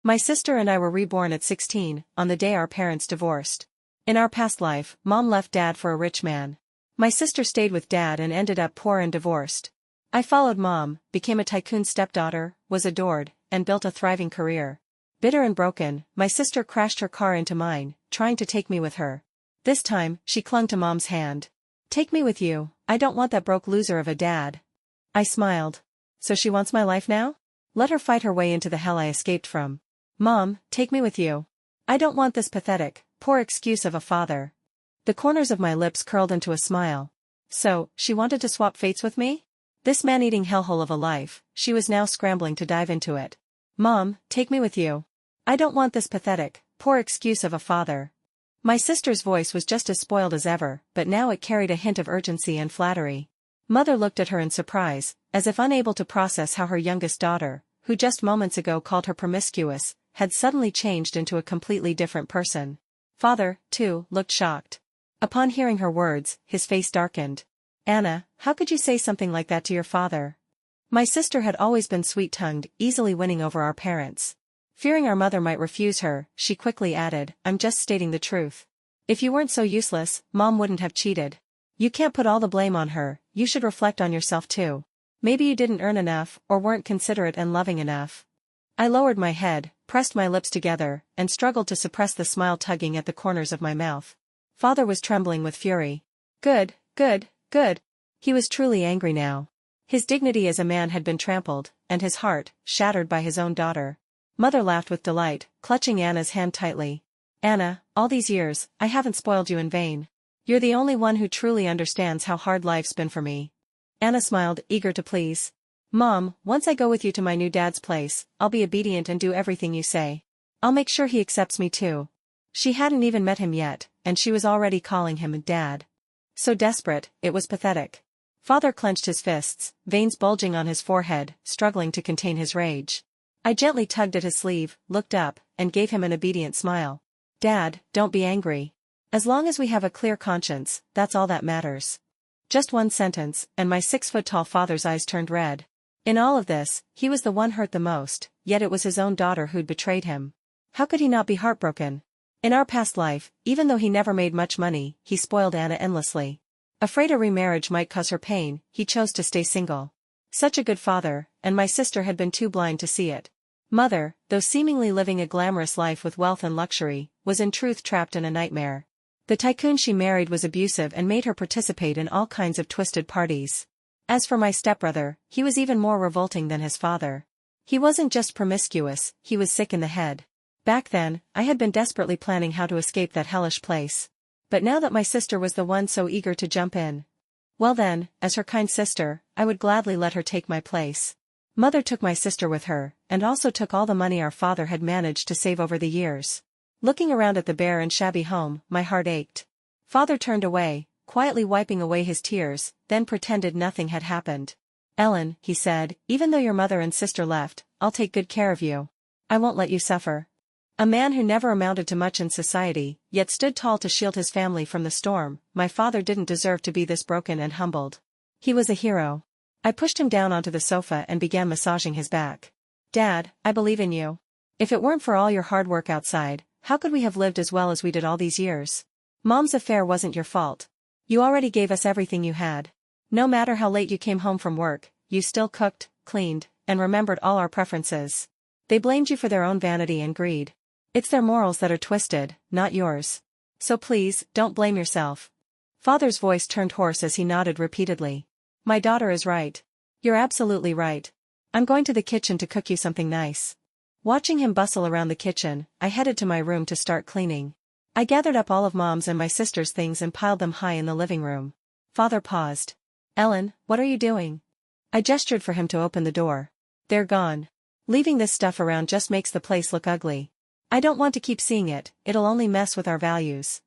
My sister and I were reborn at 16, on the day our parents divorced. In our past life, Mom left Dad for a rich man. My sister stayed with Dad and ended up poor and divorced. I followed Mom, became a tycoon stepdaughter, was adored, and built a thriving career. Bitter and broken, my sister crashed her car into mine, trying to take me with her. This time, she clung to Mom's hand. "Take me with you, I don't want that broke loser of a dad." I smiled. So she wants my life now? Let her fight her way into the hell I escaped from. "Mom, take me with you. I don't want this pathetic, poor excuse of a father." The corners of my lips curled into a smile. So, she wanted to swap fates with me? This man-eating hellhole of a life, she was now scrambling to dive into it. "Mom, take me with you. I don't want this pathetic, poor excuse of a father." My sister's voice was just as spoiled as ever, but now it carried a hint of urgency and flattery. Mother looked at her in surprise, as if unable to process how her youngest daughter, who just moments ago called her promiscuous, had suddenly changed into a completely different person. Father, too, looked shocked. Upon hearing her words, his face darkened. "Anna, how could you say something like that to your father?" My sister had always been sweet-tongued, easily winning over our parents. Fearing our mother might refuse her, she quickly added, "I'm just stating the truth. If you weren't so useless, Mom wouldn't have cheated. You can't put all the blame on her, you should reflect on yourself too. Maybe you didn't earn enough, or weren't considerate and loving enough." I lowered my head, pressed my lips together, and struggled to suppress the smile tugging at the corners of my mouth. Father was trembling with fury. Good, good, good. He was truly angry now. His dignity as a man had been trampled, and his heart, shattered by his own daughter. Mother laughed with delight, clutching Anna's hand tightly. "Anna, all these years, I haven't spoiled you in vain. You're the only one who truly understands how hard life's been for me." Anna smiled, eager to please. "Mom, once I go with you to my new dad's place, I'll be obedient and do everything you say. I'll make sure he accepts me too." She hadn't even met him yet, and she was already calling him Dad. So desperate, it was pathetic. Father clenched his fists, veins bulging on his forehead, struggling to contain his rage. I gently tugged at his sleeve, looked up, and gave him an obedient smile. "Dad, don't be angry. As long as we have a clear conscience, that's all that matters." Just one sentence, and my 6-foot-tall father's eyes turned red. In all of this, he was the one hurt the most, yet it was his own daughter who'd betrayed him. How could he not be heartbroken? In our past life, even though he never made much money, he spoiled Anna endlessly. Afraid a remarriage might cause her pain, he chose to stay single. Such a good father, and my sister had been too blind to see it. Mother, though seemingly living a glamorous life with wealth and luxury, was in truth trapped in a nightmare. The tycoon she married was abusive and made her participate in all kinds of twisted parties. As for my stepbrother, he was even more revolting than his father. He wasn't just promiscuous, he was sick in the head. Back then, I had been desperately planning how to escape that hellish place. But now that my sister was the one so eager to jump in, well then, as her kind sister, I would gladly let her take my place. Mother took my sister with her, and also took all the money our father had managed to save over the years. Looking around at the bare and shabby home, my heart ached. Father turned away, quietly wiping away his tears, then pretended nothing had happened. "Ellen," he said, "even though your mother and sister left, I'll take good care of you. I won't let you suffer." A man who never amounted to much in society, yet stood tall to shield his family from the storm, my father didn't deserve to be this broken and humbled. He was a hero. I pushed him down onto the sofa and began massaging his back. "Dad, I believe in you. If it weren't for all your hard work outside, how could we have lived as well as we did all these years? Mom's affair wasn't your fault. You already gave us everything you had. No matter how late you came home from work, you still cooked, cleaned, and remembered all our preferences. They blamed you for their own vanity and greed. It's their morals that are twisted, not yours. So please, don't blame yourself." Father's voice turned hoarse as he nodded repeatedly. "My daughter is right. You're absolutely right. I'm going to the kitchen to cook you something nice." Watching him bustle around the kitchen, I headed to my room to start cleaning. I gathered up all of Mom's and my sister's things and piled them high in the living room. Father paused. "Ellen, what are you doing?" I gestured for him to open the door. "They're gone. Leaving this stuff around just makes the place look ugly. I don't want to keep seeing it, it'll only mess with our values."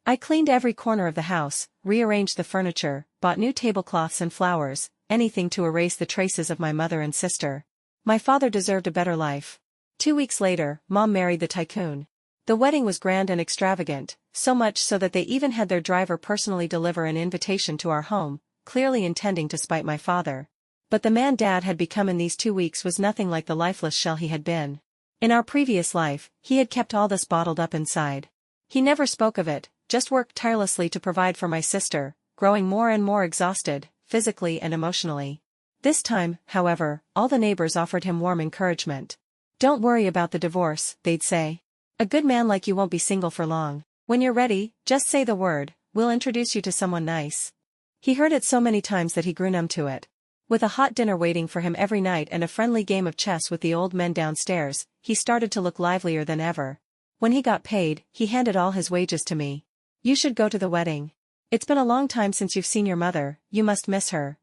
I cleaned every corner of the house, rearranged the furniture, bought new tablecloths and flowers, anything to erase the traces of my mother and sister. My father deserved a better life. 2 weeks later, Mom married the tycoon. The wedding was grand and extravagant, so much so that they even had their driver personally deliver an invitation to our home, clearly intending to spite my father. But the man Dad had become in these 2 weeks was nothing like the lifeless shell he had been. In our previous life, he had kept all this bottled up inside. He never spoke of it, just worked tirelessly to provide for my sister, growing more and more exhausted, physically and emotionally. This time, however, all the neighbors offered him warm encouragement. "Don't worry about the divorce," they'd say. "A good man like you won't be single for long. When you're ready, just say the word, we'll introduce you to someone nice." He heard it so many times that he grew numb to it. With a hot dinner waiting for him every night and a friendly game of chess with the old men downstairs, he started to look livelier than ever. When he got paid, he handed all his wages to me. "You should go to the wedding. It's been a long time since you've seen your mother, you must miss her."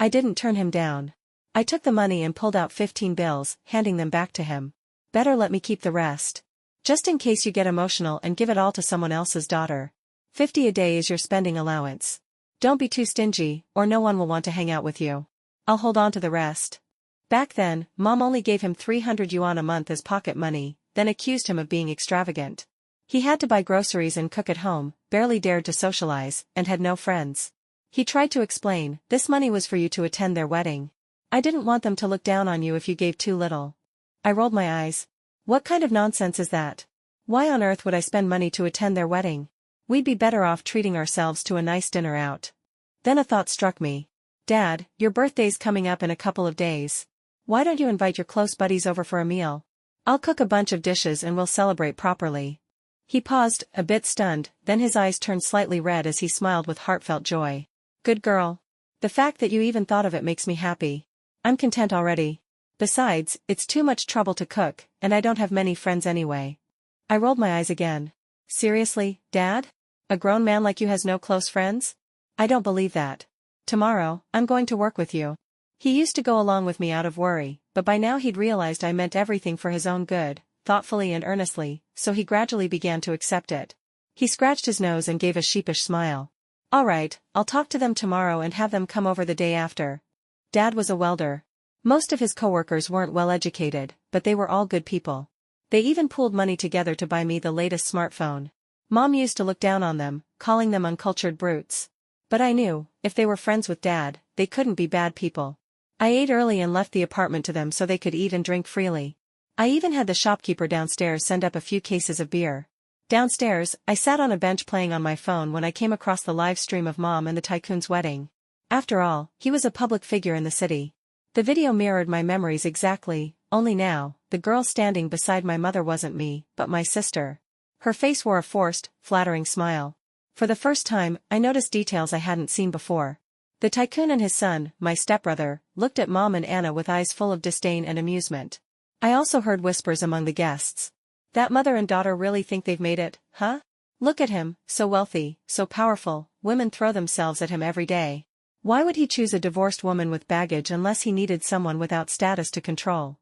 I didn't turn him down. I took the money and pulled out 15 bills, handing them back to him. "Better let me keep the rest. Just in case you get emotional and give it all to someone else's daughter. 50 a day is your spending allowance. Don't be too stingy, or no one will want to hang out with you. I'll hold on to the rest." Back then, Mom only gave him 300 yuan a month as pocket money, then accused him of being extravagant. He had to buy groceries and cook at home, barely dared to socialize, and had no friends. He tried to explain, "This money was for you to attend their wedding. I didn't want them to look down on you if you gave too little." I rolled my eyes. What kind of nonsense is that? Why on earth would I spend money to attend their wedding? We'd be better off treating ourselves to a nice dinner out. Then a thought struck me. "Dad, your birthday's coming up in a couple of days. Why don't you invite your close buddies over for a meal? I'll cook a bunch of dishes and we'll celebrate properly." He paused, a bit stunned, then his eyes turned slightly red as he smiled with heartfelt joy. "Good girl. The fact that you even thought of it makes me happy. I'm content already. Besides, it's too much trouble to cook, and I don't have many friends anyway." I rolled my eyes again. "Seriously, Dad? A grown man like you has no close friends? I don't believe that. Tomorrow, I'm going to work with you." He used to go along with me out of worry, but by now he'd realized I meant everything for his own good, thoughtfully and earnestly, so he gradually began to accept it. He scratched his nose and gave a sheepish smile. "All right, I'll talk to them tomorrow and have them come over the day after." Dad was a welder. Most of his coworkers weren't well educated, but they were all good people. They even pooled money together to buy me the latest smartphone. Mom used to look down on them, calling them uncultured brutes. But I knew, if they were friends with Dad, they couldn't be bad people. I ate early and left the apartment to them so they could eat and drink freely. I even had the shopkeeper downstairs send up a few cases of beer. Downstairs, I sat on a bench playing on my phone when I came across the live stream of Mom and the tycoon's wedding. After all, he was a public figure in the city. The video mirrored my memories exactly, only now, the girl standing beside my mother wasn't me, but my sister. Her face wore a forced, flattering smile. For the first time, I noticed details I hadn't seen before. The tycoon and his son, my stepbrother, looked at Mom and Anna with eyes full of disdain and amusement. I also heard whispers among the guests. "That mother and daughter really think they've made it, huh? Look at him, so wealthy, so powerful, women throw themselves at him every day. Why would he choose a divorced woman with baggage unless he needed someone without status to control?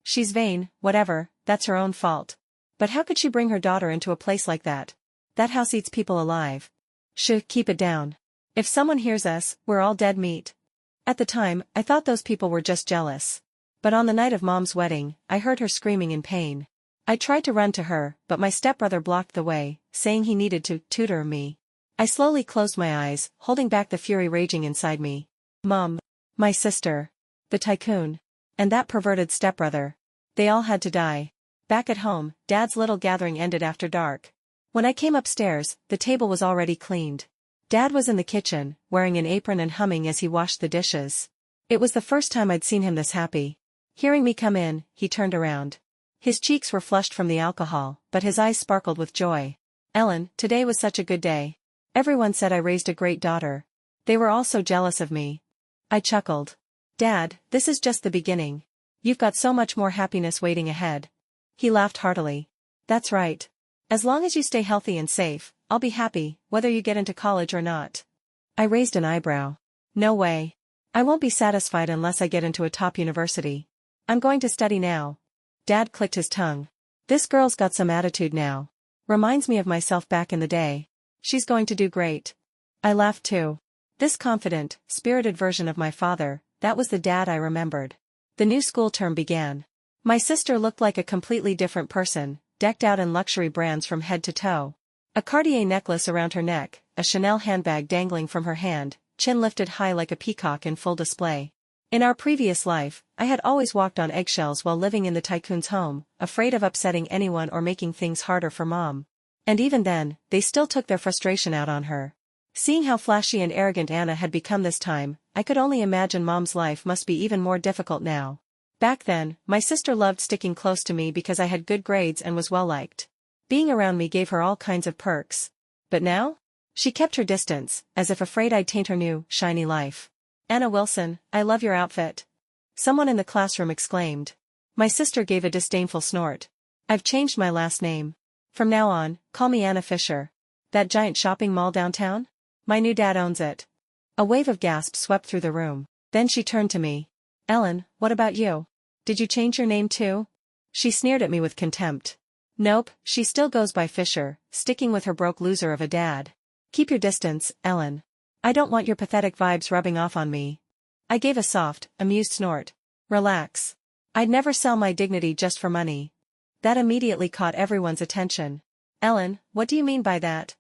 She's vain, whatever, that's her own fault. But how could she bring her daughter into a place like that? That house eats people alive. Keep it down. If someone hears us, we're all dead meat." At the time, I thought those people were just jealous. But on the night of Mom's wedding, I heard her screaming in pain. I tried to run to her, but my stepbrother blocked the way, saying he needed to tutor me. I slowly closed my eyes, holding back the fury raging inside me. Mom, my sister, the tycoon, and that perverted stepbrother. They all had to die. Back at home, Dad's little gathering ended after dark. When I came upstairs, the table was already cleaned. Dad was in the kitchen, wearing an apron and humming as he washed the dishes. It was the first time I'd seen him this happy. Hearing me come in, he turned around. His cheeks were flushed from the alcohol, but his eyes sparkled with joy. "Ellen, today was such a good day. Everyone said I raised a great daughter. They were all so jealous of me." I chuckled. "Dad, this is just the beginning. You've got so much more happiness waiting ahead." He laughed heartily. "That's right. As long as you stay healthy and safe, I'll be happy, whether you get into college or not." I raised an eyebrow. "No way. I won't be satisfied unless I get into a top university. I'm going to study now." Dad clicked his tongue. "This girl's got some attitude now. Reminds me of myself back in the day. She's going to do great." I laughed too. This confident, spirited version of my father, that was the Dad I remembered. The new school term began. My sister looked like a completely different person, decked out in luxury brands from head to toe. A Cartier necklace around her neck, a Chanel handbag dangling from her hand, chin lifted high like a peacock in full display. In our previous life, I had always walked on eggshells while living in the tycoon's home, afraid of upsetting anyone or making things harder for Mom. And even then, they still took their frustration out on her. Seeing how flashy and arrogant Anna had become this time, I could only imagine Mom's life must be even more difficult now. Back then, my sister loved sticking close to me because I had good grades and was well-liked. Being around me gave her all kinds of perks. But now? She kept her distance, as if afraid I'd taint her new, shiny life. "Anna Wilson, I love your outfit," someone in the classroom exclaimed. My sister gave a disdainful snort. "I've changed my last name. From now on, call me Anna Fisher. That giant shopping mall downtown? My new dad owns it." A wave of gasps swept through the room. Then she turned to me. "Ellen, what about you? Did you change your name too?" She sneered at me with contempt. "Nope, she still goes by Fisher, sticking with her broke loser of a dad. Keep your distance, Ellen. I don't want your pathetic vibes rubbing off on me." I gave a soft, amused snort. "Relax. I'd never sell my dignity just for money." That immediately caught everyone's attention. "Ellen, what do you mean by that?"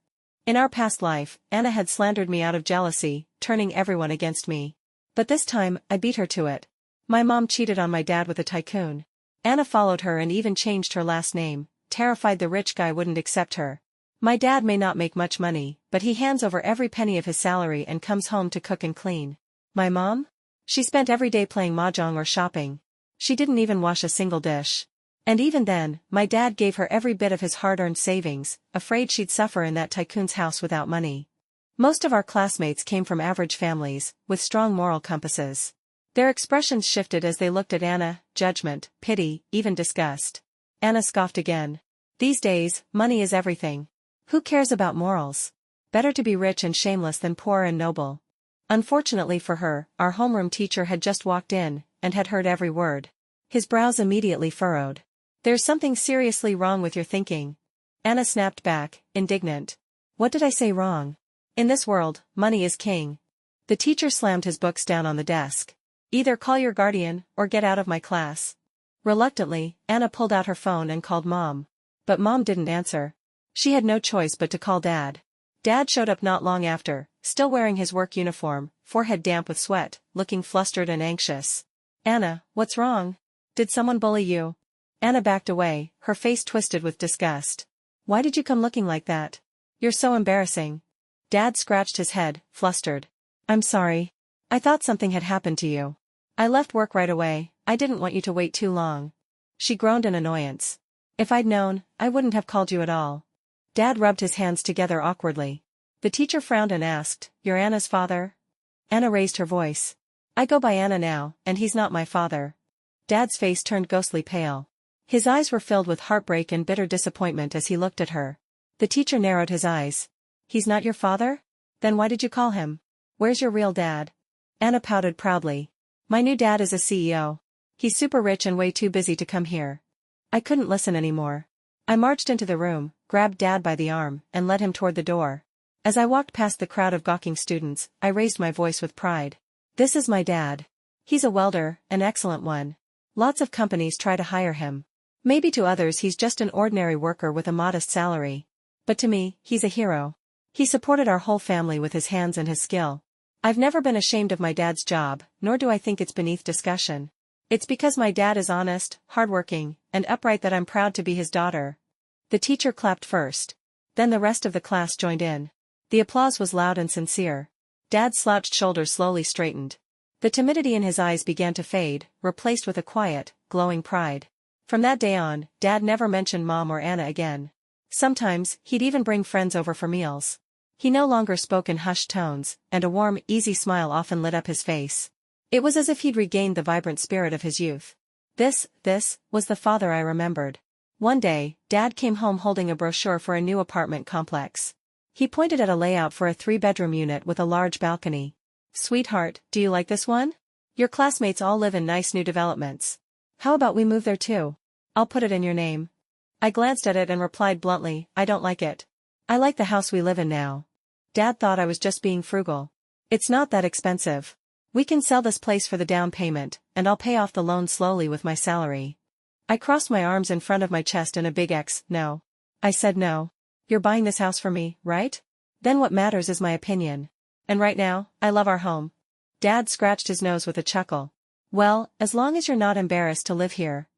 In our past life, Anna had slandered me out of jealousy, turning everyone against me. But this time, I beat her to it. My mom cheated on my dad with a tycoon. Anna followed her and even changed her last name, terrified the rich guy wouldn't accept her. My dad may not make much money, but he hands over every penny of his salary and comes home to cook and clean. My mom? She spent every day playing mahjong or shopping. She didn't even wash a single dish. And even then, my dad gave her every bit of his hard-earned savings, afraid she'd suffer in that tycoon's house without money. Most of our classmates came from average families, with strong moral compasses. Their expressions shifted as they looked at Anna: judgment, pity, even disgust. Anna scoffed again. "These days, money is everything. Who cares about morals? Better to be rich and shameless than poor and noble." Unfortunately for her, our homeroom teacher had just walked in, and had heard every word. His brows immediately furrowed. "There's something seriously wrong with your thinking." Anna snapped back, indignant. "What did I say wrong? In this world, money is king." The teacher slammed his books down on the desk. "Either call your guardian, or get out of my class." Reluctantly, Anna pulled out her phone and called Mom. But Mom didn't answer. She had no choice but to call Dad. Dad showed up not long after, still wearing his work uniform, forehead damp with sweat, looking flustered and anxious. "Anna, what's wrong? Did someone bully you?" Anna backed away, her face twisted with disgust. "Why did you come looking like that? You're so embarrassing." Dad scratched his head, flustered. "I'm sorry. I thought something had happened to you. I left work right away. I didn't want you to wait too long." She groaned in annoyance. "If I'd known, I wouldn't have called you at all." Dad rubbed his hands together awkwardly. The teacher frowned and asked, "You're Anna's father?" Anna raised her voice. "I go by Anna now, and he's not my father." Dad's face turned ghostly pale. His eyes were filled with heartbreak and bitter disappointment as he looked at her. The teacher narrowed his eyes. "He's not your father? Then why did you call him? Where's your real dad?" Anna pouted proudly. "My new dad is a CEO. He's super rich and way too busy to come here." I couldn't listen anymore. I marched into the room, grabbed Dad by the arm, and led him toward the door. As I walked past the crowd of gawking students, I raised my voice with pride. "This is my dad. He's a welder, an excellent one. Lots of companies try to hire him. Maybe to others he's just an ordinary worker with a modest salary. But to me, he's a hero. He supported our whole family with his hands and his skill. I've never been ashamed of my dad's job, nor do I think it's beneath discussion. It's because my dad is honest, hardworking, and upright that I'm proud to be his daughter." The teacher clapped first. Then the rest of the class joined in. The applause was loud and sincere. Dad's slouched shoulders slowly straightened. The timidity in his eyes began to fade, replaced with a quiet, glowing pride. From that day on, Dad never mentioned Mom or Anna again. Sometimes, he'd even bring friends over for meals. He no longer spoke in hushed tones, and a warm, easy smile often lit up his face. It was as if he'd regained the vibrant spirit of his youth. This was the father I remembered. One day, Dad came home holding a brochure for a new apartment complex. He pointed at a layout for a 3-bedroom unit with a large balcony. "Sweetheart, do you like this one? Your classmates all live in nice new developments. How about we move there too? I'll put it in your name." I glanced at it and replied bluntly, "I don't like it. I like the house we live in now." Dad thought I was just being frugal. "It's not that expensive. We can sell this place for the down payment, and I'll pay off the loan slowly with my salary." I crossed my arms in front of my chest in a big X. "No." I said no. "You're buying this house for me, right? Then what matters is my opinion. And right now, I love our home." Dad scratched his nose with a chuckle. Well, as long as you're not embarrassed to live here.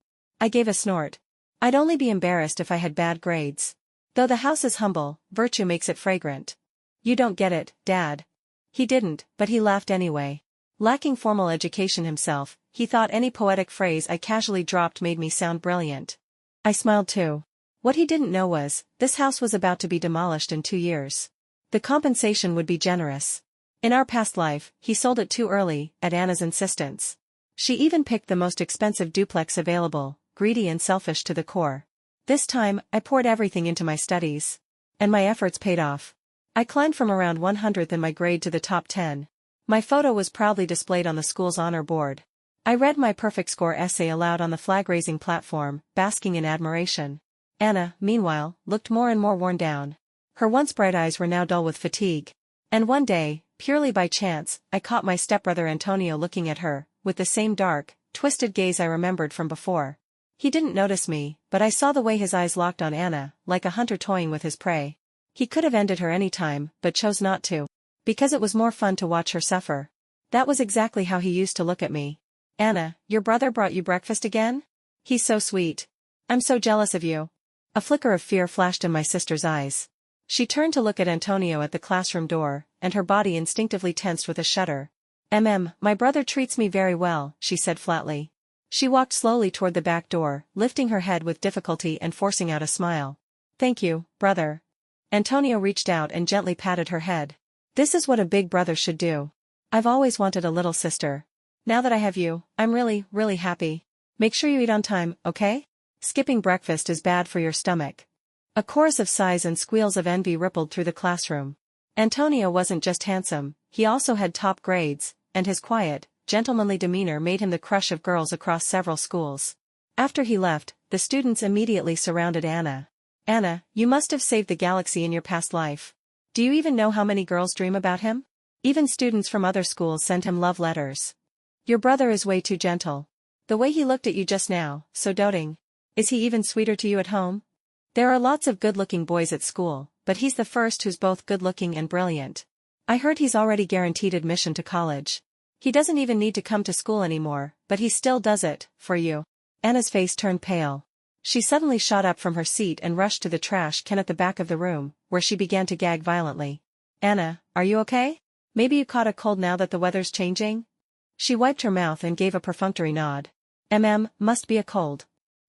I gave a snort. I'd only be embarrassed if I had bad grades. Though the house is humble, virtue makes it fragrant. You don't get it, Dad. He didn't, but he laughed anyway. Lacking formal education himself, he thought any poetic phrase I casually dropped made me sound brilliant. I smiled too. What he didn't know was, this house was about to be demolished in 2 years. The compensation would be generous. In our past life, he sold it too early, at Anna's insistence. She even picked the most expensive duplex available, greedy and selfish to the core. This time, I poured everything into my studies. And my efforts paid off. I climbed from around 100th in my grade to the top 10. My photo was proudly displayed on the school's honor board. I read my perfect score essay aloud on the flag-raising platform, basking in admiration. Anna, meanwhile, looked more and more worn down. Her once bright eyes were now dull with fatigue. And one day, purely by chance, I caught my stepbrother Antonio looking at her, with the same dark, twisted gaze I remembered from before. He didn't notice me, but I saw the way his eyes locked on Anna, like a hunter toying with his prey. He could have ended her any time, but chose not to. Because it was more fun to watch her suffer. That was exactly how he used to look at me. Anna, your brother brought you breakfast again? He's so sweet. I'm so jealous of you. A flicker of fear flashed in my sister's eyes. She turned to look at Antonio at the classroom door, and her body instinctively tensed with a shudder. My brother treats me very well, she said flatly. She walked slowly toward the back door, lifting her head with difficulty and forcing out a smile. Thank you, brother. Antonio reached out and gently patted her head. This is what a big brother should do. I've always wanted a little sister. Now that I have you, I'm really, really happy. Make sure you eat on time, okay? Skipping breakfast is bad for your stomach. A chorus of sighs and squeals of envy rippled through the classroom. Antonio wasn't just handsome, he also had top grades, and his quiet, gentlemanly demeanor made him the crush of girls across several schools. After he left, the students immediately surrounded Anna. Anna, you must have saved the galaxy in your past life. Do you even know how many girls dream about him? Even students from other schools sent him love letters. Your brother is way too gentle. The way he looked at you just now, so doting. Is he even sweeter to you at home? There are lots of good-looking boys at school, but he's the first who's both good-looking and brilliant. I heard he's already guaranteed admission to college. He doesn't even need to come to school anymore, but he still does it, for you. Anna's face turned pale. She suddenly shot up from her seat and rushed to the trash can at the back of the room, where she began to gag violently. Anna, are you okay? Maybe you caught a cold now that the weather's changing? She wiped her mouth and gave a perfunctory nod. Must be a cold.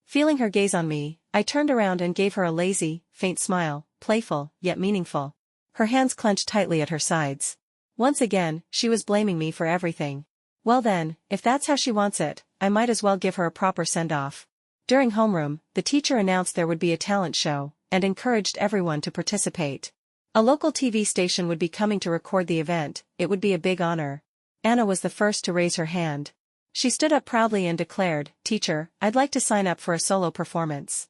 Feeling her gaze on me, I turned around and gave her a lazy, faint smile, playful, yet meaningful. Her hands clenched tightly at her sides. Once again, she was blaming me for everything. Well then, if that's how she wants it, I might as well give her a proper send-off. During homeroom, the teacher announced there would be a talent show, and encouraged everyone to participate. A local TV station would be coming to record the event. It would be a big honor. Anna was the first to raise her hand. She stood up proudly and declared, "Teacher, I'd like to sign up for a solo performance."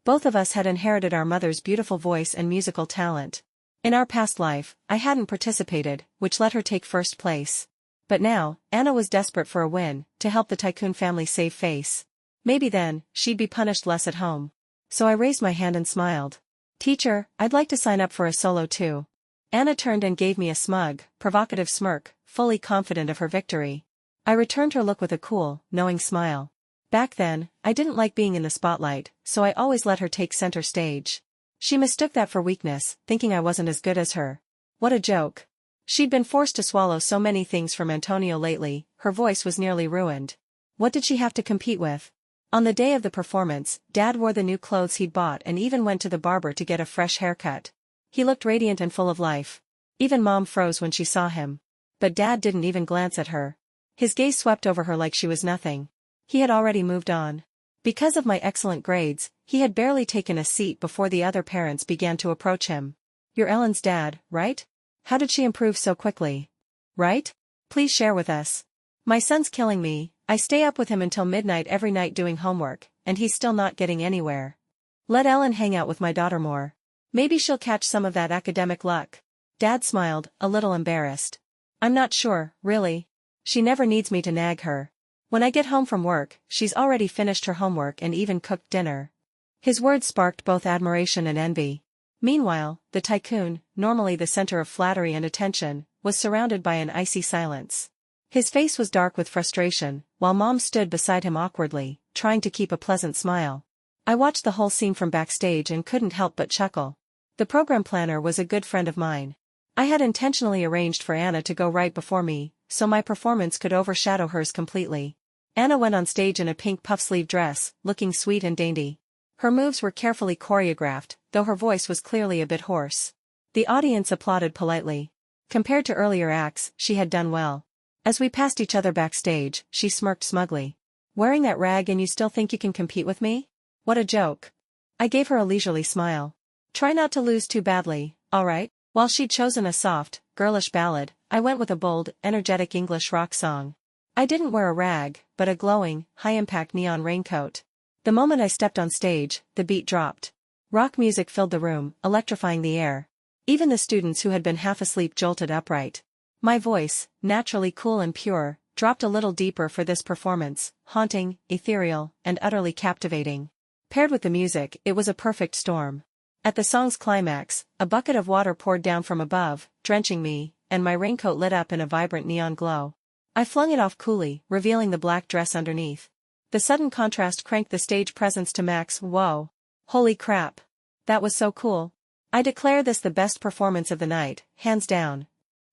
Both of us had inherited our mother's beautiful voice and musical talent. In our past life, I hadn't participated, which let her take first place. But now, Anna was desperate for a win, to help the tycoon family save face. Maybe then, she'd be punished less at home. So I raised my hand and smiled. "Teacher, I'd like to sign up for a solo too." Anna turned and gave me a smug, provocative smirk, fully confident of her victory. I returned her look with a cool, knowing smile. Back then, I didn't like being in the spotlight, so I always let her take center stage. She mistook that for weakness, thinking I wasn't as good as her. What a joke. She'd been forced to swallow so many things from Antonio lately, her voice was nearly ruined. What did she have to compete with? On the day of the performance, Dad wore the new clothes he'd bought and even went to the barber to get a fresh haircut. He looked radiant and full of life. Even Mom froze when she saw him. But Dad didn't even glance at her. His gaze swept over her like she was nothing. He had already moved on. Because of my excellent grades, he had barely taken a seat before the other parents began to approach him. "You're Ellen's dad, right? How did she improve so quickly? Right? Please share with us. My son's killing me. I stay up with him until midnight every night doing homework, and he's still not getting anywhere. Let Ellen hang out with my daughter more. Maybe she'll catch some of that academic luck." Dad smiled, a little embarrassed. "I'm not sure, really. She never needs me to nag her. When I get home from work, she's already finished her homework and even cooked dinner." His words sparked both admiration and envy. Meanwhile, the tycoon, normally the center of flattery and attention, was surrounded by an icy silence. His face was dark with frustration, while Mom stood beside him awkwardly, trying to keep a pleasant smile. I watched the whole scene from backstage and couldn't help but chuckle. The program planner was a good friend of mine. I had intentionally arranged for Anna to go right before me, so my performance could overshadow hers completely. Anna went on stage in a pink puff-sleeve dress, looking sweet and dainty. Her moves were carefully choreographed, though her voice was clearly a bit hoarse. The audience applauded politely. Compared to earlier acts, she had done well. As we passed each other backstage, she smirked smugly. "Wearing that rag and you still think you can compete with me? What a joke." I gave her a leisurely smile. "Try not to lose too badly, alright?" While she'd chosen a soft, girlish ballad, I went with a bold, energetic English rock song. I didn't wear a rag, but a glowing, high-impact neon raincoat. The moment I stepped on stage, the beat dropped. Rock music filled the room, electrifying the air. Even the students who had been half asleep jolted upright. My voice, naturally cool and pure, dropped a little deeper for this performance, haunting, ethereal, and utterly captivating. Paired with the music, it was a perfect storm. At the song's climax, a bucket of water poured down from above, drenching me, and my raincoat lit up in a vibrant neon glow. I flung it off coolly, revealing the black dress underneath. The sudden contrast cranked the stage presence to max. Whoa. Holy crap. That was so cool. I declare this the best performance of the night, hands down.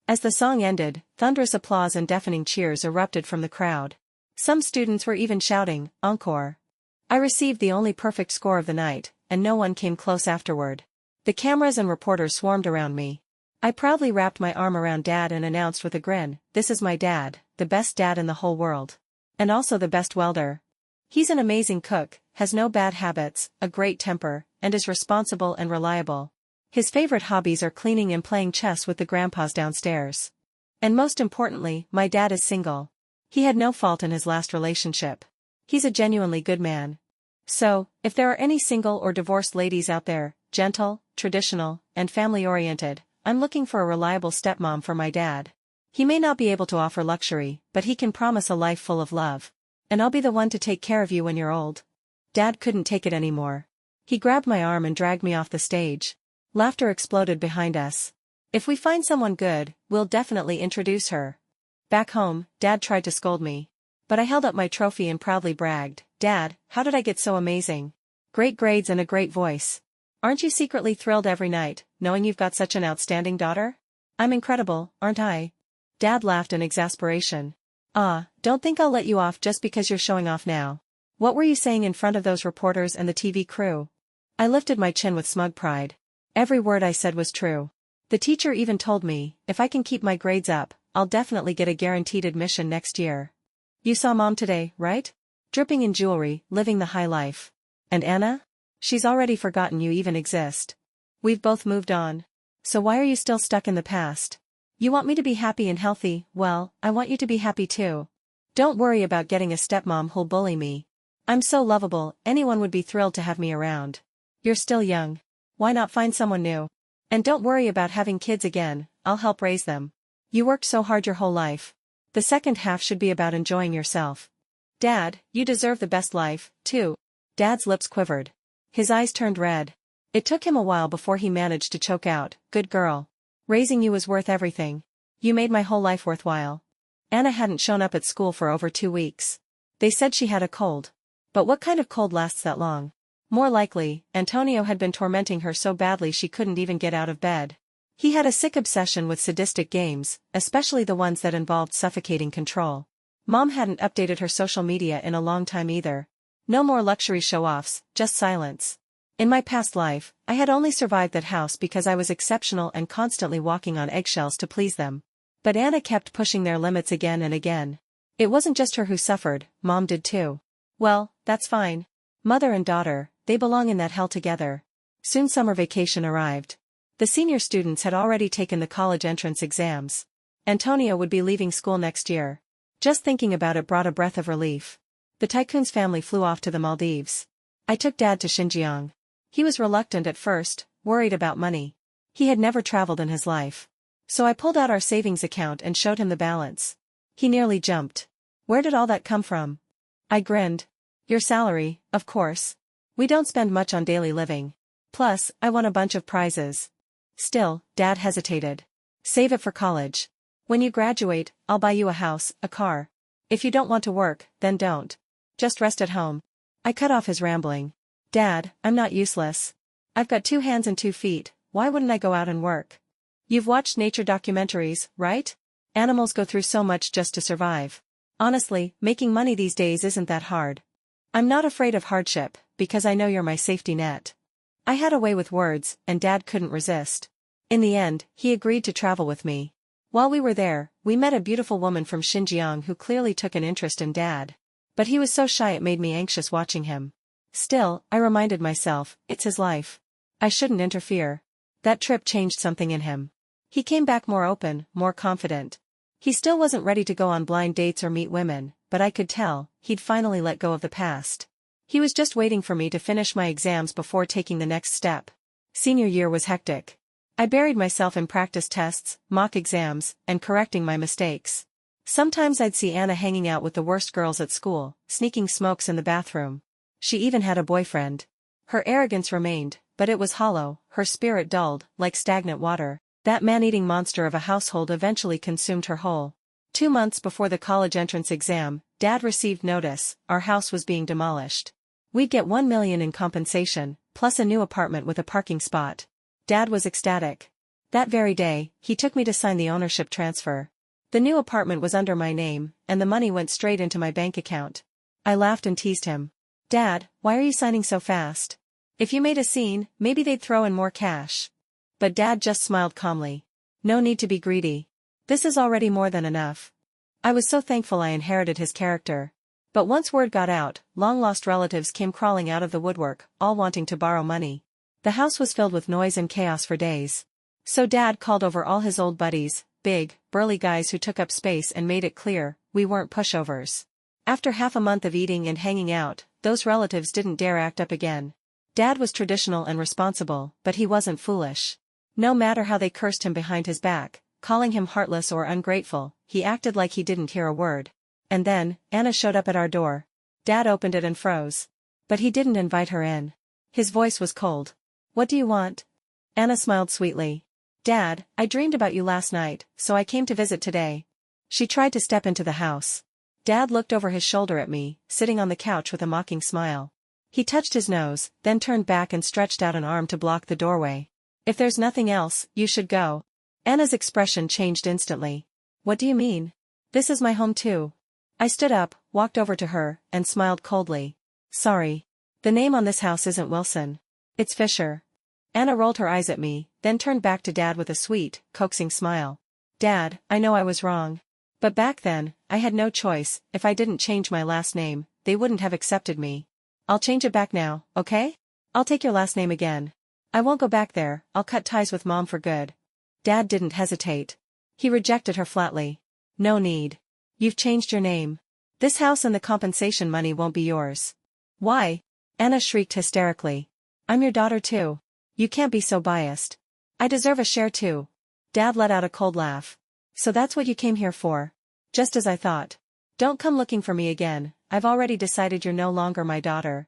As the song ended, thunderous applause and deafening cheers erupted from the crowd. Some students were even shouting, "Encore." I received the only perfect score of the night, and no one came close afterward. The cameras and reporters swarmed around me. I proudly wrapped my arm around Dad and announced with a grin, "This is my dad, the best dad in the whole world. And also the best welder. He's an amazing cook, has no bad habits, a great temper, and is responsible and reliable. His favorite hobbies are cleaning and playing chess with the grandpas downstairs. And most importantly, my dad is single. He had no fault in his last relationship. He's a genuinely good man." So, if there are any single or divorced ladies out there, gentle, traditional, and family-oriented, I'm looking for a reliable stepmom for my dad. He may not be able to offer luxury, but he can promise a life full of love. And I'll be the one to take care of you when you're old. Dad couldn't take it anymore. He grabbed my arm and dragged me off the stage. Laughter exploded behind us. "If we find someone good, we'll definitely introduce her." Back home, Dad tried to scold me. But I held up my trophy and proudly bragged, "Dad, how did I get so amazing? Great grades and a great voice. Aren't you secretly thrilled every night, knowing you've got such an outstanding daughter? I'm incredible, aren't I?" Dad laughed in exasperation. Don't think I'll let you off just because you're showing off now. What were you saying in front of those reporters and the TV crew?" I lifted my chin with smug pride. Every word I said was true. The teacher even told me, if I can keep my grades up, I'll definitely get a guaranteed admission next year. "You saw Mom today, right? Dripping in jewelry, living the high life. And Anna? She's already forgotten you even exist. We've both moved on. So why are you still stuck in the past? You want me to be happy and healthy, well, I want you to be happy too. Don't worry about getting a stepmom who'll bully me. I'm so lovable, anyone would be thrilled to have me around. You're still young. Why not find someone new? And don't worry about having kids again, I'll help raise them. You worked so hard your whole life. The second half should be about enjoying yourself. Dad, you deserve the best life, too." Dad's lips quivered. His eyes turned red. It took him a while before he managed to choke out, "Good girl. Raising you was worth everything. You made my whole life worthwhile." Anna hadn't shown up at school for over 2 weeks. They said she had a cold. But what kind of cold lasts that long? More likely, Antonio had been tormenting her so badly she couldn't even get out of bed. He had a sick obsession with sadistic games, especially the ones that involved suffocating control. Mom hadn't updated her social media in a long time either. No more luxury show-offs, just silence. In my past life, I had only survived that house because I was exceptional and constantly walking on eggshells to please them. But Anna kept pushing their limits again and again. It wasn't just her who suffered, Mom did too. Well, that's fine. Mother and daughter, they belong in that hell together. Soon summer vacation arrived. The senior students had already taken the college entrance exams. Antonio would be leaving school next year. Just thinking about it brought a breath of relief. The tycoon's family flew off to the Maldives. I took Dad to Xinjiang. He was reluctant at first, worried about money. He had never traveled in his life. So I pulled out our savings account and showed him the balance. He nearly jumped. "Where did all that come from?" I grinned. "Your salary, of course. We don't spend much on daily living. Plus, I won a bunch of prizes." Still, Dad hesitated. "Save it for college." When you graduate, I'll buy you a house, a car. If you don't want to work, then don't. Just rest at home. I cut off his rambling. Dad, I'm not useless. I've got 2 hands and 2 feet, why wouldn't I go out and work? You've watched nature documentaries, right? Animals go through so much just to survive. Honestly, making money these days isn't that hard. I'm not afraid of hardship, because I know you're my safety net. I had a way with words, and Dad couldn't resist. In the end, he agreed to travel with me. While we were there, we met a beautiful woman from Xinjiang who clearly took an interest in Dad. But he was so shy it made me anxious watching him. Still, I reminded myself, it's his life. I shouldn't interfere. That trip changed something in him. He came back more open, more confident. He still wasn't ready to go on blind dates or meet women, but I could tell, he'd finally let go of the past. He was just waiting for me to finish my exams before taking the next step. Senior year was hectic. I buried myself in practice tests, mock exams, and correcting my mistakes. Sometimes I'd see Anna hanging out with the worst girls at school, sneaking smokes in the bathroom. She even had a boyfriend. Her arrogance remained, but it was hollow, her spirit dulled, like stagnant water. That man-eating monster of a household eventually consumed her whole. 2 months before the college entrance exam, Dad received notice, our house was being demolished. We'd get $1 million in compensation, plus a new apartment with a parking spot. Dad was ecstatic. That very day, he took me to sign the ownership transfer. The new apartment was under my name, and the money went straight into my bank account. I laughed and teased him. Dad, why are you signing so fast? If you made a scene, maybe they'd throw in more cash. But Dad just smiled calmly. No need to be greedy. This is already more than enough. I was so thankful I inherited his character. But once word got out, long-lost relatives came crawling out of the woodwork, all wanting to borrow money. The house was filled with noise and chaos for days. So Dad called over all his old buddies, big, burly guys who took up space and made it clear, we weren't pushovers. After half a month of eating and hanging out, those relatives didn't dare act up again. Dad was traditional and responsible, but he wasn't foolish. No matter how they cursed him behind his back, calling him heartless or ungrateful, he acted like he didn't hear a word. And then, Anna showed up at our door. Dad opened it and froze. But he didn't invite her in. His voice was cold. What do you want? Anna smiled sweetly. Dad, I dreamed about you last night, so I came to visit today. She tried to step into the house. Dad looked over his shoulder at me, sitting on the couch with a mocking smile. He touched his nose, then turned back and stretched out an arm to block the doorway. If there's nothing else, you should go. Anna's expression changed instantly. What do you mean? This is my home too. I stood up, walked over to her, and smiled coldly. Sorry. The name on this house isn't Wilson. It's Fisher. Anna rolled her eyes at me, then turned back to Dad with a sweet, coaxing smile. Dad, I know I was wrong. But back then, I had no choice. If I didn't change my last name, they wouldn't have accepted me. I'll change it back now, okay? I'll take your last name again. I won't go back there, I'll cut ties with Mom for good. Dad didn't hesitate. He rejected her flatly. No need. You've changed your name. This house and the compensation money won't be yours. Why? Anna shrieked hysterically. I'm your daughter too. You can't be so biased. I deserve a share too. Dad let out a cold laugh. So that's what you came here for? Just as I thought. Don't come looking for me again, I've already decided you're no longer my daughter.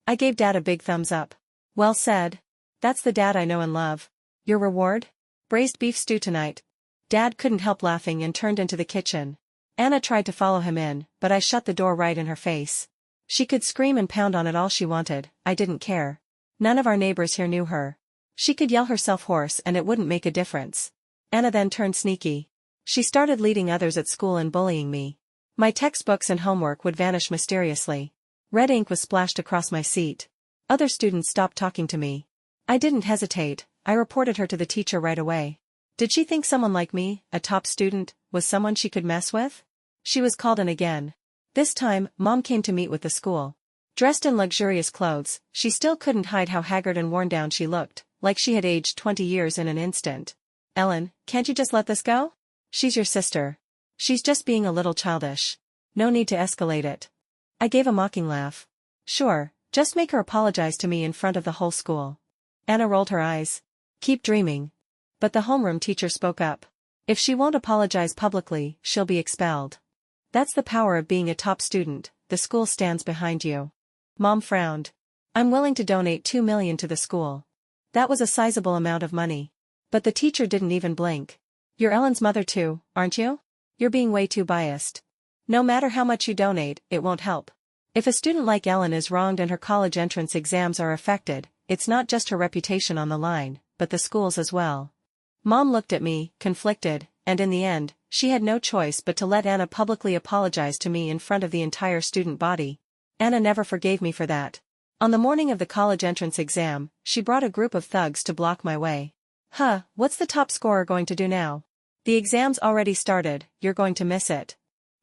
I gave Dad a big thumbs up. Well said. That's the Dad I know and love. Your reward? Braised beef stew tonight. Dad couldn't help laughing and turned into the kitchen. Anna tried to follow him in, but I shut the door right in her face. She could scream and pound on it all she wanted, I didn't care. None of our neighbors here knew her. She could yell herself hoarse and it wouldn't make a difference. Anna then turned sneaky. She started leading others at school and bullying me. My textbooks and homework would vanish mysteriously. Red ink was splashed across my seat. Other students stopped talking to me. I didn't hesitate, I reported her to the teacher right away. Did she think someone like me, a top student, was someone she could mess with? She was called in again. This time, Mom came to meet with the school. Dressed in luxurious clothes, she still couldn't hide how haggard and worn down she looked, like she had aged 20 years in an instant. Ellen, can't you just let this go? She's your sister. She's just being a little childish. No need to escalate it. I gave a mocking laugh. Sure, just make her apologize to me in front of the whole school. Anna rolled her eyes. Keep dreaming. But the homeroom teacher spoke up. If she won't apologize publicly, she'll be expelled. That's the power of being a top student, the school stands behind you. Mom frowned. I'm willing to donate $2 million to the school. That was a sizable amount of money. But the teacher didn't even blink. You're Ellen's mother too, aren't you? You're being way too biased. No matter how much you donate, it won't help. If a student like Ellen is wronged and her college entrance exams are affected, it's not just her reputation on the line, but the school's as well. Mom looked at me, conflicted, and in the end, she had no choice but to let Anna publicly apologize to me in front of the entire student body. Anna never forgave me for that. On the morning of the college entrance exam, she brought a group of thugs to block my way. Huh, what's the top scorer going to do now? The exam's already started, you're going to miss it.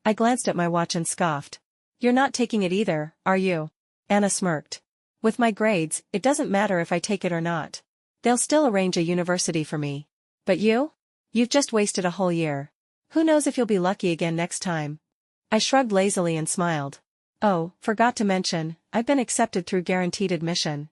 I glanced at my watch and scoffed. You're not taking it either, are you? Anna smirked. With my grades, it doesn't matter if I take it or not. They'll still arrange a university for me. But you? You've just wasted a whole year. Who knows if you'll be lucky again next time? I shrugged lazily and smiled. Oh, forgot to mention, I've been accepted through guaranteed admission.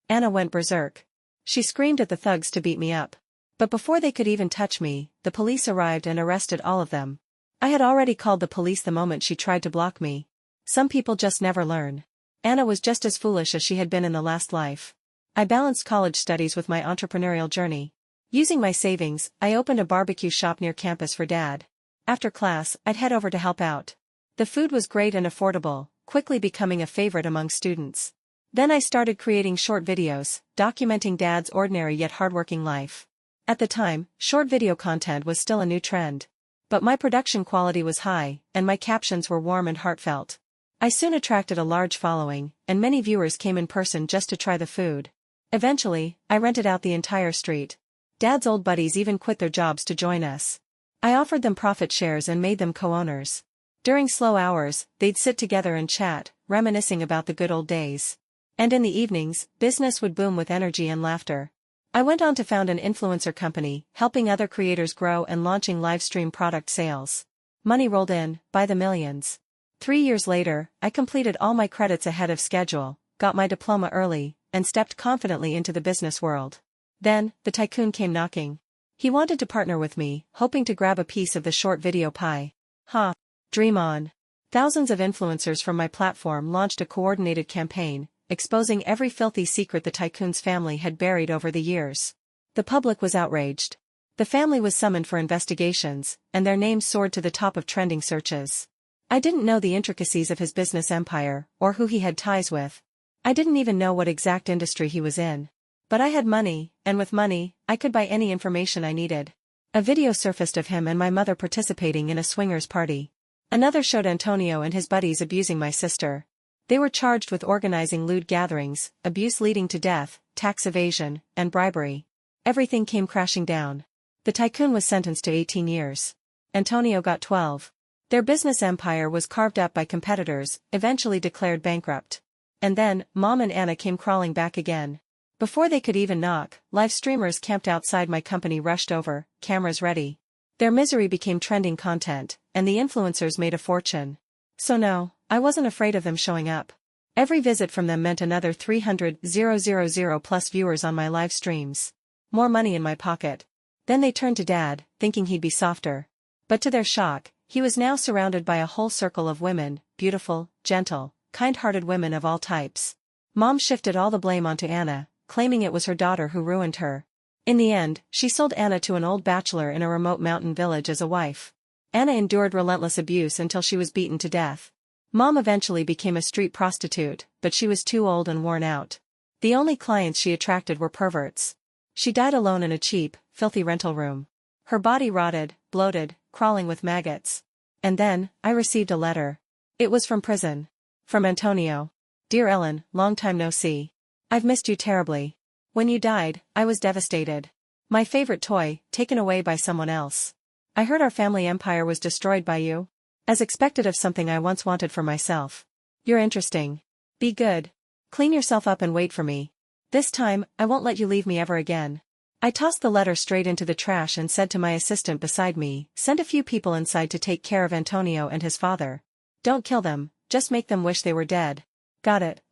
Anna went berserk. She screamed at the thugs to beat me up. But before they could even touch me, the police arrived and arrested all of them. I had already called the police the moment she tried to block me. Some people just never learn. Anna was just as foolish as she had been in the last life. I balanced college studies with my entrepreneurial journey. Using my savings, I opened a barbecue shop near campus for Dad. After class, I'd head over to help out. The food was great and affordable, quickly becoming a favorite among students. Then I started creating short videos, documenting Dad's ordinary yet hardworking life. At the time, short video content was still a new trend. But my production quality was high, and my captions were warm and heartfelt. I soon attracted a large following, and many viewers came in person just to try the food. Eventually, I rented out the entire street. Dad's old buddies even quit their jobs to join us. I offered them profit shares and made them co-owners. During slow hours, they'd sit together and chat, reminiscing about the good old days. And in the evenings, business would boom with energy and laughter. I went on to found an influencer company, helping other creators grow and launching live stream product sales. Money rolled in, by the millions. 3 years later, I completed all my credits ahead of schedule, got my diploma early, and stepped confidently into the business world. Then, the tycoon came knocking. He wanted to partner with me, hoping to grab a piece of the short video pie. Ha! Dream on. Thousands of influencers from my platform launched a coordinated campaign, exposing every filthy secret the tycoon's family had buried over the years. The public was outraged. The family was summoned for investigations, and their names soared to the top of trending searches. I didn't know the intricacies of his business empire, or who he had ties with. I didn't even know what exact industry he was in. But I had money, and with money, I could buy any information I needed. A video surfaced of him and my mother participating in a swingers party. Another showed Antonio and his buddies abusing my sister. They were charged with organizing lewd gatherings, abuse leading to death, tax evasion, and bribery. Everything came crashing down. The tycoon was sentenced to 18 years. Antonio got 12. Their business empire was carved up by competitors, eventually declared bankrupt. And then, Mom and Anna came crawling back again. Before they could even knock, live streamers camped outside my company rushed over, cameras ready. Their misery became trending content, and the influencers made a fortune. So no, I wasn't afraid of them showing up. Every visit from them meant another 300,000 plus viewers on my live streams. More money in my pocket. Then they turned to Dad, thinking he'd be softer. But to their shock, he was now surrounded by a whole circle of women, beautiful, gentle, kind-hearted women of all types. Mom shifted all the blame onto Anna, claiming it was her daughter who ruined her. In the end, she sold Anna to an old bachelor in a remote mountain village as a wife. Anna endured relentless abuse until she was beaten to death. Mom eventually became a street prostitute, but she was too old and worn out. The only clients she attracted were perverts. She died alone in a cheap, filthy rental room. Her body rotted, bloated, crawling with maggots. And then, I received a letter. It was from prison. From Antonio. Dear Ellen, long time no see. I've missed you terribly. When you died, I was devastated. My favorite toy, taken away by someone else. I heard our family empire was destroyed by you. As expected of something I once wanted for myself. You're interesting. Be good. Clean yourself up and wait for me. This time, I won't let you leave me ever again. I tossed the letter straight into the trash and said to my assistant beside me, send a few people inside to take care of Antonio and his father. Don't kill them, just make them wish they were dead. Got it.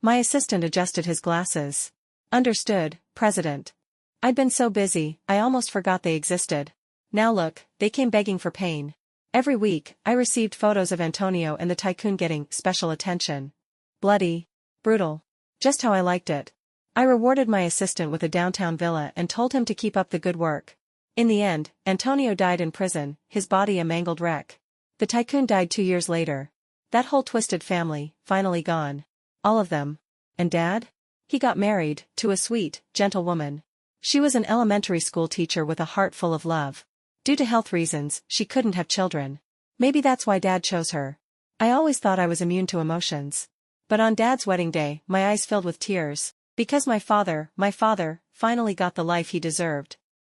My assistant adjusted his glasses. Understood, President. I'd been so busy, I almost forgot they existed. Now look, they came begging for pain. Every week, I received photos of Antonio and the tycoon getting special attention. Bloody. Brutal. Just how I liked it. I rewarded my assistant with a downtown villa and told him to keep up the good work. In the end, Antonio died in prison, his body a mangled wreck. The tycoon died 2 years later. That whole twisted family, finally gone. All of them. And Dad? He got married, to a sweet, gentle woman. She was an elementary school teacher with a heart full of love. Due to health reasons, she couldn't have children. Maybe that's why Dad chose her. I always thought I was immune to emotions. But on Dad's wedding day, my eyes filled with tears. Because my father, finally got the life he deserved.